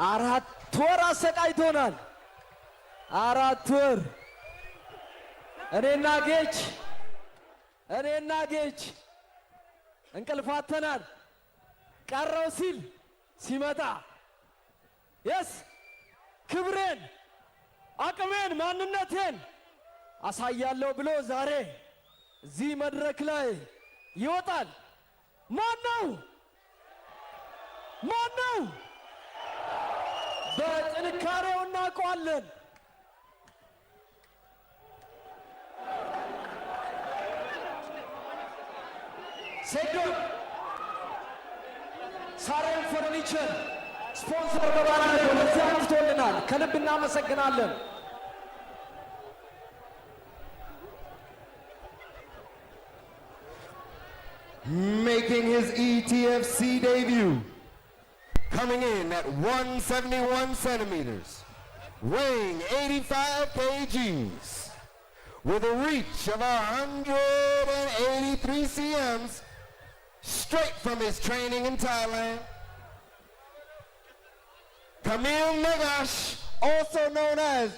4 ወር አሰቃይቶናል። 4 ወር እኔና ጌች እንቅልፋተናል። ቀረው ሲል ሲመጣ የስ ክብሬን፣ አቅሜን፣ ማንነቴን አሳያለሁ ብሎ ዛሬ እዚህ መድረክ ላይ ይወጣል። ማን ነው? በጥንካሬው እናውቀዋለን። ሴዶ ሳሬም ፈርኒቸር ስፖንሰር በማድረግ ወደዚህ አምጥቶልናል። ከልብ እናመሰግናለን። Making his ETFC debut, coming in at 171 centimeters, weighing 85 kgs, with a reach of 183 cms, straight from his training in Thailand. Camille Nagash, also known as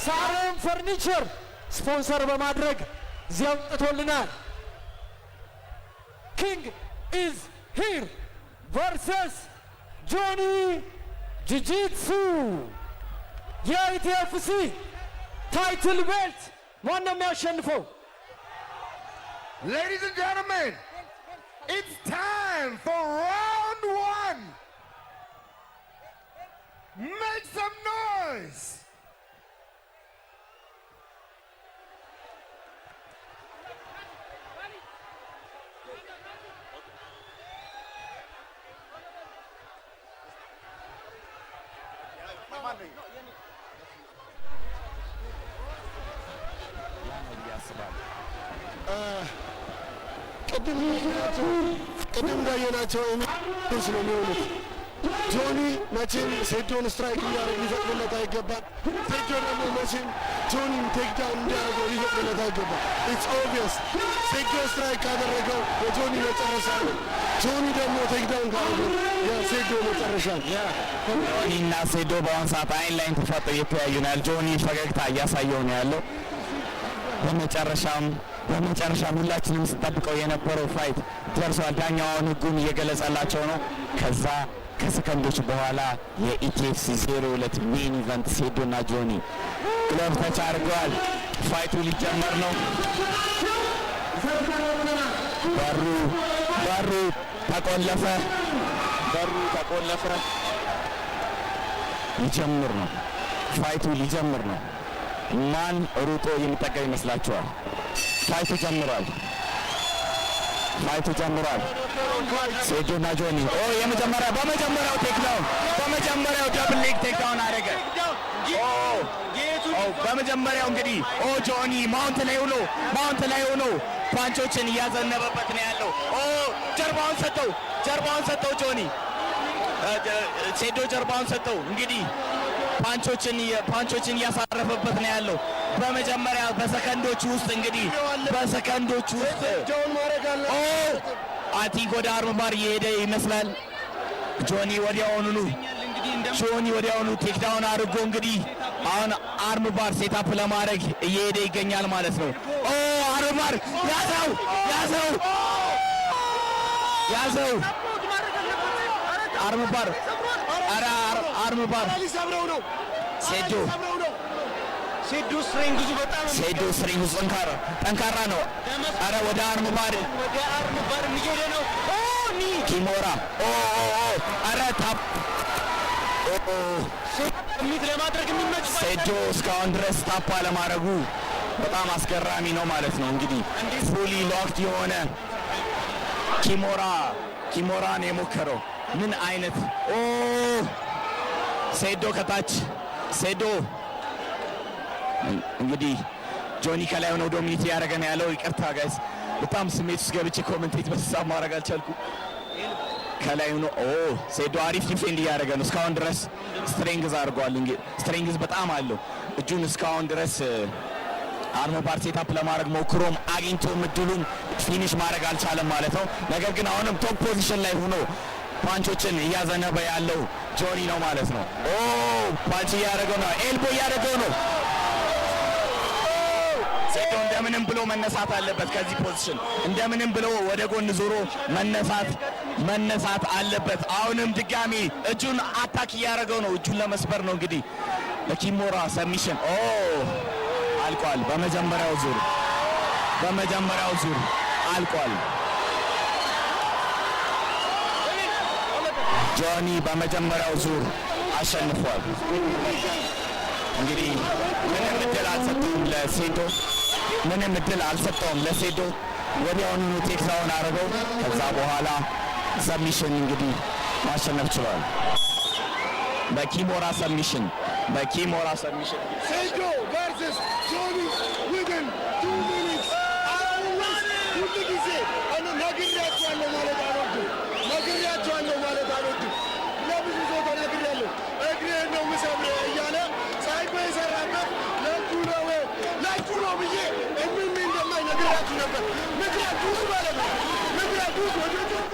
ሳሬም ፈርኒቸር ስፖንሰር በማድረግ እዚህ አምጥቶልናል። ኪንግ ኢዝ ሂር ቨርሰስ ጆኒ ጂጂትሱ የኢቲኤፍሲ ታይትል ቤልት ማን ነው የሚያሸንፈው? Ladies and gentlemen, it's time for round 1. Make some noise. ቅድም እንዳየናቸው ስለሚሆኑት ጆኒ መቼም ሴዶን ስትራይክ እንዲያደርግ ሊፈቅድለት አይገባም። ሴዶ ደግሞ መቼም ጆኒን ቴክዳውን እንዲያደርገው ሊፈቅድለት አይገባም። ኢትስ ኦብቪየስ ሴዶ ስትራይክ ካደረገው የጆኒ መጨረሻ ነው። ጆኒ ደግሞ ቴክዳውን ካደረገው የሴዶ መጨረሻ ነው። ጆኒና ሴዶ በአሁን ሰዓት አይን ላይን ተፋጠው እየተያዩ ነው ያለው። ጆኒ ፈገግታ እያሳየው ነው ያለው። በመጨረሻም ሁላችንም ስንጠብቀው የነበረው ፋይት ደርሷል። ዳኛውን ህጉን እየገለጸላቸው ነው። ከዛ ከሰከንዶች በኋላ የኢቲኤፍሲ 02 ሜን ኢቨንት ሴዶና ጆኒ ግሎቭ ተች አድርገዋል። ፋይቱ ሊጀመር ነው። በሩ ተቆለፈ። ሊጀምር ነው። ፋይቱ ሊጀምር ነው። ማን ሩጦ የሚጠቀም ይመስላችኋል? ፋይቱ ጀምሯል። ሴዶና ጆኒ በመጀመሪያው ደብል ሌግ ቴክዳውን አደረገ። በመጀመሪያው እንግዲህ ጆኒ ማውንት ላይ ሆኖ ፓንቾችን እያዘነበበት ነው ያለው። ጀርባውን ሰጠው ጆኒ ሴዶ ጀርባውን ሰጠው። እንግዲህ ፓንቾችን እያሳረፈበት ነው ያለው። በመጀመሪያ በሰከንዶች ውስጥ አቲክ ወደ አርም ባር እየሄደ ይመስላል። ጆኒ ወዲያውኑ ቴክዳውን አድርጎ እንግዲህ አሁን አርም ባር ሴታፕ ለማድረግ እየሄደ ይገኛል ማለት ነው። አርም ባር ያዘው አርም ባር ሴዶ ስትሪንግዙ ጠንካራ ነው። አረ ወደ አርም ባር እየሄደ ነው። ኪሞራ አረ ታፕ ሴዶ እስካሁን ድረስ ታፕ አለማድረጉ በጣም አስገራሚ ነው ማለት ነው። እንግዲህ ፉሊ ሎክድ የሆነ ኪሞራን የሞከረው ምን አይነት ሴዶ ከታች እንግዲህ ጆኒ ከላይ ሆነው ዶሚኒት ያደረገ ነው ያለው። ይቅርታ ጋይስ በጣም ስሜት ውስጥ ገብቼ ኮሜንቴት በተሳብ ማድረግ አልቻልኩም። ከላይ ሆኖ ሴዶ አሪፍ ዲፌንድ እያደረገ ነው። እስካሁን ድረስ ስትሬንግዝ አድርጓል። ስትሬንግዝ በጣም አለው። እጁን እስካሁን ድረስ አርም ባር ሴታፕ ለማድረግ ሞክሮም አግኝቶ ምድሉን ፊኒሽ ማድረግ አልቻለም ማለት ነው። ነገር ግን አሁንም ቶፕ ፖዚሽን ላይ ሆኖ ፓንቾችን እያዘነበ ያለው ጆኒ ነው ማለት ነው። ፓንች እያደረገው ነው። ኤልቦ እያደረገው ነው። ሴዶ እንደምንም ብሎ መነሳት አለበት። ከዚህ ፖዚሽን እንደምንም ብሎ ወደ ጎን ዞሮ መነሳት አለበት። አሁንም ድጋሚ እጁን አታክ እያደረገው ነው። እጁን ለመስበር ነው እንግዲህ ለኪሞራ ሰሚሽን አልቋል። በመጀመሪያው ዙር አልቋል። ጆኒ በመጀመሪያው ዙር አሸንፏል። እንግዲህ ምንም እድል አልሰጠውም ለሴዶ ወዲያውኑ ቴክሳውን አድርገው ከዛ በኋላ ሰሚሽን እንግዲህ ማሸነፍ ችሏል። በኪሞራ ሰሚሽን ሴዶ ቨርሰስ ጆኒ ዊዝን 2 ሚኒትስ። ሁሉ ጊዜ ነግሬያቸዋለሁ ማለት አልወድም። ለብዙ ሰው ተናግሬያለሁ። እግሬን ነው የምሰብርህ እያለ ሳይኮ የሰራበት ለእጁ ነው ብዬ እንደማይ ነግሬያችሁ ነበር። ምክንያቱም ማለት ነው ወደ ጆርዱ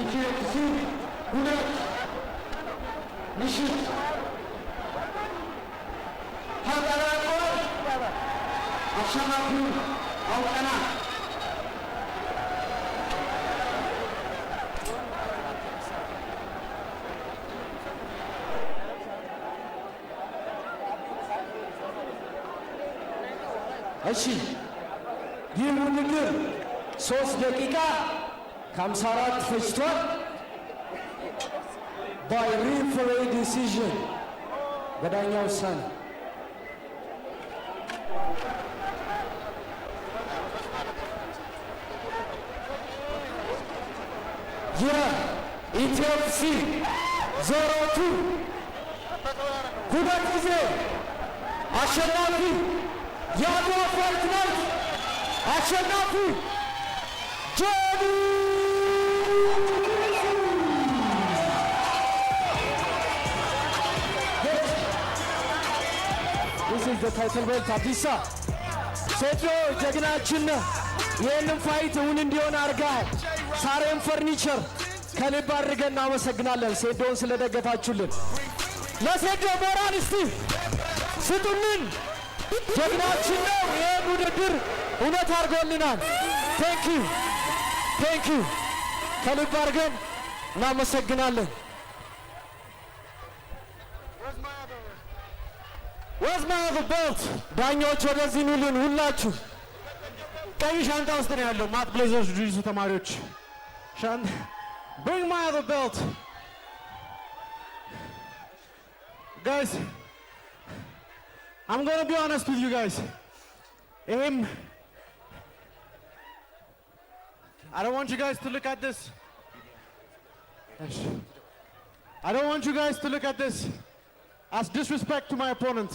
ኢቲኤፍሲ 2 ምሽት ተጠናቋል። አሸናፊውን አውቀናል። እሺ ይህ ውድድር 3 ደቂቃ ከ54 ፈጅቷል። by referee decision በዳኛ ውሳኔ የኢትዮፕሲ ዞሮቱ ሁለት ጊዜ አሸናፊ የአድዋ ፋይት ናይት አሸናፊ ጆኒ This is the title belt አዲሳ ሴዶ ጀግናችን ይህንን ፋይት እውን እንዲሆን አድርገሃል። ሳሬም ፈርኒቸር ከልብ አድርገን እናመሰግናለን ሴዶን ስለደገፋችሁልን። ለሴዶ ሞራል እስቲ ስጡልን። ጀግናችን ነው። ይህን ውድድር እውነት አድርጎልናል። ቴንክ ዩ ከልብ አድርገን እናመሰግናለን። Where's my other belt? ዳኞች ወደዚህ ኑልን። ሁላችሁ ቀይ ሻንጣ ውስጥ ነው ያለው። ማት ብሌዘርስ ጁጂትሱ ተማሪዎች bring my other belt. Guys, I'm going to be honest with you guys. I don't want you guys to look at this. I don't want you guys to look at this as disrespect to my opponent.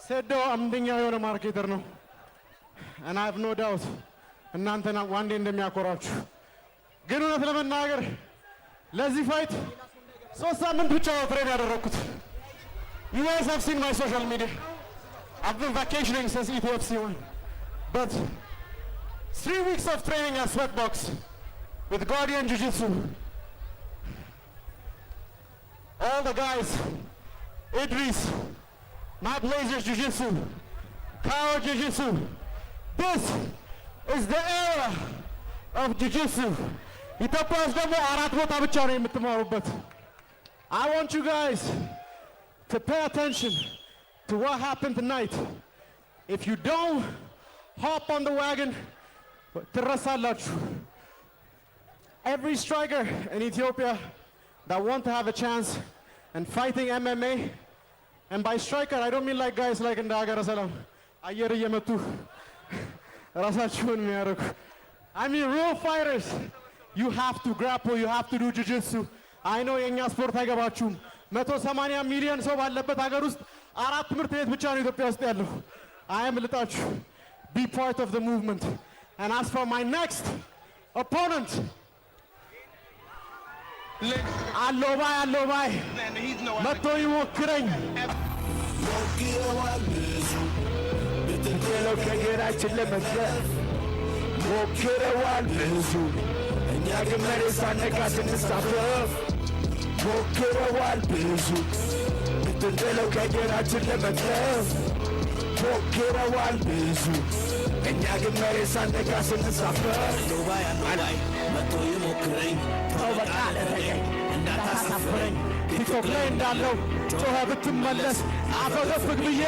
Sedo amdኛ የሆነ ማርኬተር ነው and I have no doubt እናንተና ዋንዴ እንደሚያኮራችሁ። ግን እውነት ለመናገር ለዚህ ፋይት 3 ሳምንት ብቻ ትሬን ያደረኩት። You guys have seen my social media. I've been vacationing since ETFC 1. But 3 weeks of training at Sweatbox with Guardian Jiu-Jitsu. All the guys, Idris, Matt Blazers Jiu-Jitsu, Kao Jiu-Jitsu. This is the era of Jiu-Jitsu. ኢትዮጵያ ውስጥ ደግሞ 4 ቦታ ብቻ ነው የምትማሩበት። I want you guys to pay attention to what happened tonight. If you don't hop on the wagon, ትረሳላችሁ. Every striker in Ethiopia that want to have a chance in fighting MMA, and by striker I don't mean like guys like in ሀገረ ሰላም አየር እየመቱ ራሳቸውን የሚያደርጉ I mean real fighters. You have to grapple, you have to do jiu-jitsu. I know የኛ ስፖርት አይገባችሁም። 180 ሚሊዮን ሰው ባለበት ሀገር ውስጥ 4 ትምህርት ቤት ብቻ ነው ኢትዮጵያ ውስጥ ያለው። I am ልጣችሁ. Be part of the movement. And as for my next opponent, አሎባይ መጥቶ ይሞክረኝ። ብትጥለው ከግራችን ለመግደል ሞክረዋል ብዙ እኛ ግን መሬት ሳነካ ስንሳፈፍ ሞክረዋል ብዙ ብትጥለው ከግራችን ለመግደል ሞክረዋል ብዙ እኛ ግን መሬት ሳነካ ስንሳፈፍ አሎባይ መጥቶ ይሞክረኝ ተው በቃ ለተገኝ እንዳታሳፍረኝ ቲክቶክ ላይ እንዳለው ጮኸ ብትመለስ አፈገፍግ ብዬ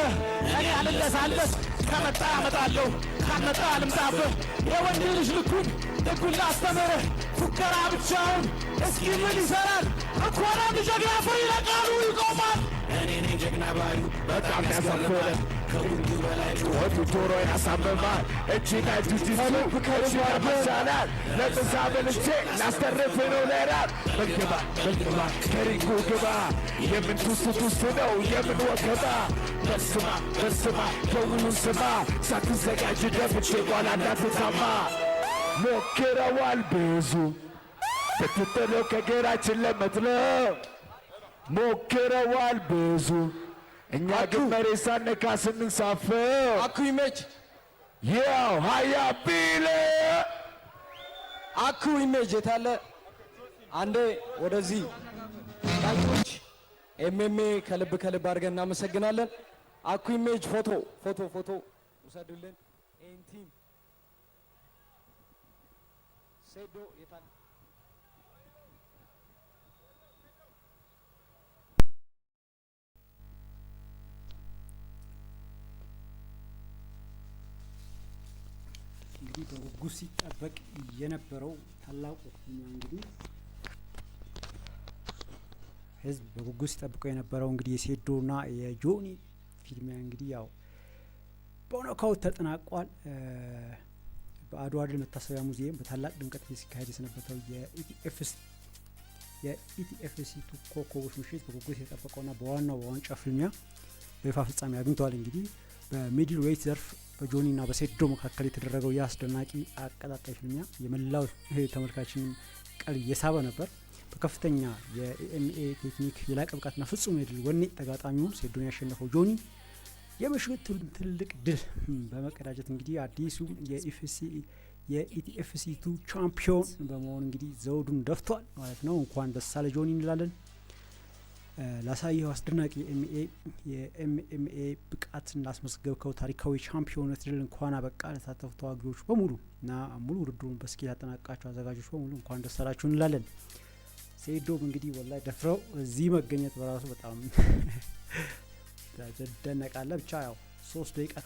እኔ አልለሳለስ ከመጣ አመጣለሁ ካመጣ አልምጣብህ የወንድ ልጅ ልኩን ደጉን ላስተምርህ ፉከራ ብቻውን እስኪ ምን ይሰራል እንኳን አንድ ጀግና ፍሬ ለቃሉ ይቆማል። እኔ ነኝ ጀግና ባዩ በጣም ያሳፍራል ከሁሉ በላይ ጩኸቱ ጆሮ ያሳምማል እጅና ጁጂትሱ ከልብ ይቻላል ለጥሳ በልቼ ላስተርፍ ነው ለራብ በልግባ ከሪንጉ ግባ የምን ቱስ ነው የምን ወከባ በስማ ደውሉን ስማ ሳትዘጋጅ ደፍቼ ኋላ እንዳትታማ ሞክረዋል ብዙ ብትጥለው ከግራችን ለመጥለው ሞክረዋል ብዙ እኛ ግን መሬት ሳነካ ስንሳፈር አኩ ኢሜጅ ያው ሀያ ቢለ አኩ ኢሜጅ የታለ? አንዴ ወደዚህ ዳኞች ኤምኤምኤ ከልብ አድርገን እናመሰግናለን። አኩ ኢሜጅ ፎቶ ውሰዱልን። ይህን ቲም ሴዶ የታለ? እንግዲህ በጉጉት ሲጠበቅ የነበረው ታላቁ እንግዲህ ህዝብ በጉጉት ሲጠብቀው የነበረው እንግዲህ የሴዶና የጆኒ ፊልሚያ እንግዲህ ያው በኖካውት ተጠናቋል። በአድዋ ድል መታሰቢያ ሙዚየም በታላቅ ድምቀት ሲካሄድ የሰነበተው የኢቲኤፍሲ2 ኮከቦች ምሽት በጉጉት የተጠበቀውና በዋናው በዋንጫ ፍልሚያ በይፋ ፍጻሜ አግኝቷል። እንግዲህ በሚድል ዌይት ዘርፍ በጆኒና በሴዶ መካከል የተደረገው የአስደናቂ አቀጣጣይ ፍልሚያ የመላው ተመልካችን ቀልብ የሳበ ነበር። በከፍተኛ የኤምኤ ቴክኒክ የላቀ ብቃትና ፍጹም የድል ወኔ ተጋጣሚውን ሴዶን ያሸነፈው ጆኒ የምሽቱ ትልቅ ድል በመቀዳጀት እንግዲህ አዲሱ የኢቲኤፍሲ2 ቻምፒዮን በመሆን እንግዲህ ዘውዱን ደፍቷል ማለት ነው። እንኳን ደስ አለ ጆኒ እንላለን። ላሳየው አስደናቂ የኤምኤ ብቃትን ላስመዝገብከው ታሪካዊ ቻምፒዮንነት ድል እንኳን አበቃ። ለተሳተፉ ተዋጊዎች በሙሉ እና ሙሉ ውድድሩን በስኬት ያጠናቀቃቸው አዘጋጆች በሙሉ እንኳን ደስ አላችሁ እንላለን። ሴዶም እንግዲህ ወላሂ ደፍረው እዚህ መገኘት በራሱ በጣም ተደነቃለ። ብቻ ያው 3 ደቂቃ